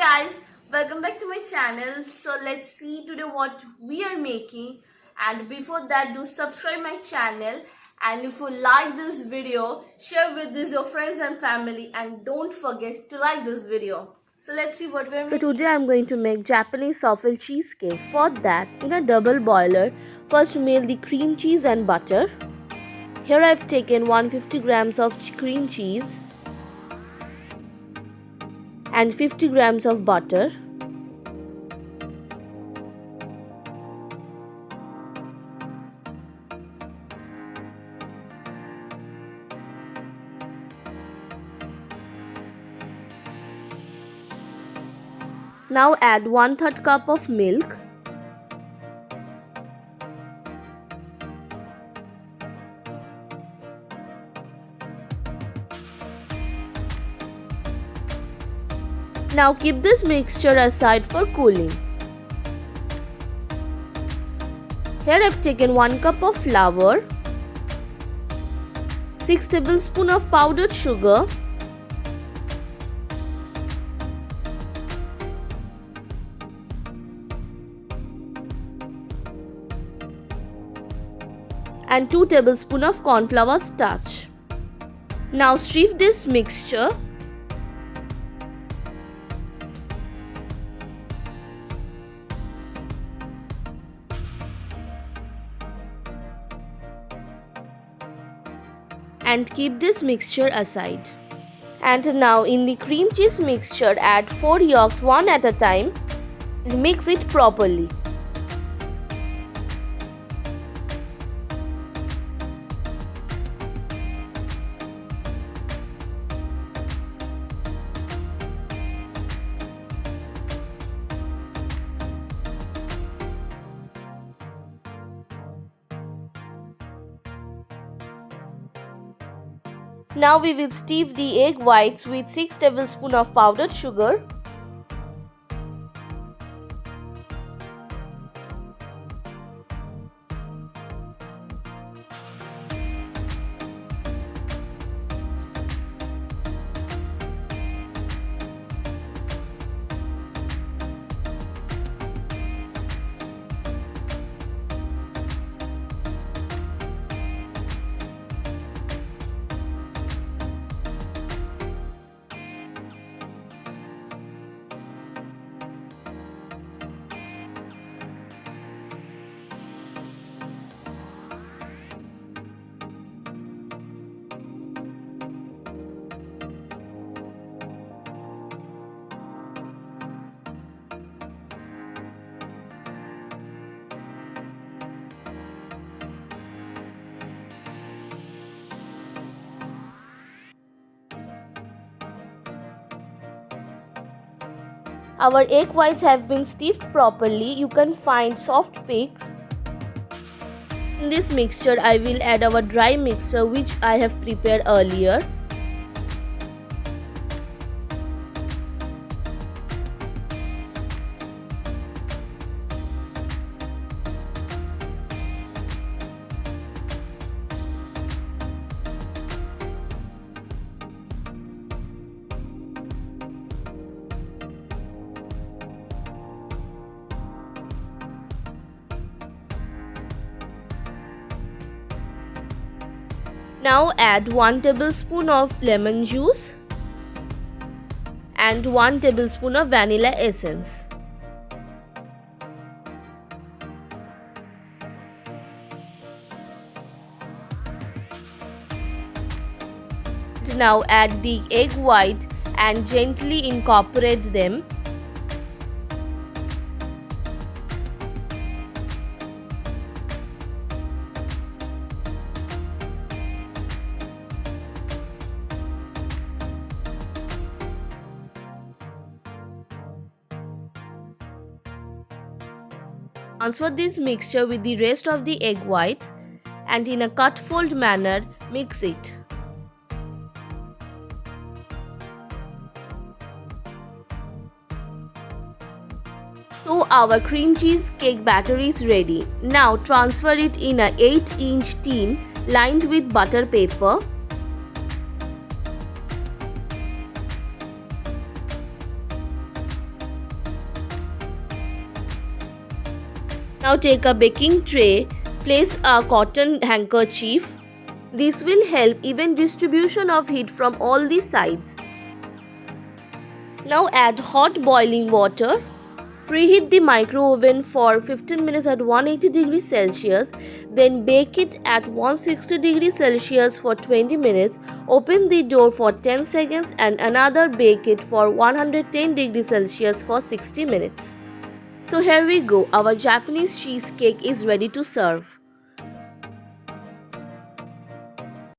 guys, welcome back to my channel. So let's see today what we are making, and before that do subscribe my channel, and if you like this video share with your friends and family, and don't forget to like this video. So let's see what we're making. So today I'm going to make Japanese Souffle Cheesecake. For that, in a double boiler, first melt the cream cheese and butter. Here I've taken 150 grams of cream cheese and 50 grams of butter. Now add 1/3 cup of milk. Now keep this mixture aside for cooling. Here I have taken 1 cup of flour, 6 tablespoons of powdered sugar, and 2 tablespoons of cornflower starch. Now stir this mixture. And keep this mixture aside. And now in the cream cheese mixture add 4 yolks one at a time and mix it properly. Now we will steep the egg whites with 6 tablespoons of powdered sugar, Our egg whites have been steeped properly. You can find soft peaks. In this mixture, I will add our dry mixture which I have prepared earlier. Now add 1 tablespoon of lemon juice and 1 tablespoon of vanilla essence. Now add the egg white and gently incorporate them. Transfer this mixture with the rest of the egg whites and in a cut fold manner mix it. So our cream cheese cake batter is ready. Now transfer it in a 8-inch tin lined with butter paper. Now take a baking tray, place a cotton handkerchief. This will help even distribution of heat from all the sides. Now add hot boiling water. Preheat the micro oven for 15 minutes at 180 degrees Celsius. Then bake it at 160 degrees Celsius for 20 minutes. Open the door for 10 seconds and another bake it for 110 degrees Celsius for 60 minutes. So here we go, our Japanese cheesecake is ready to serve.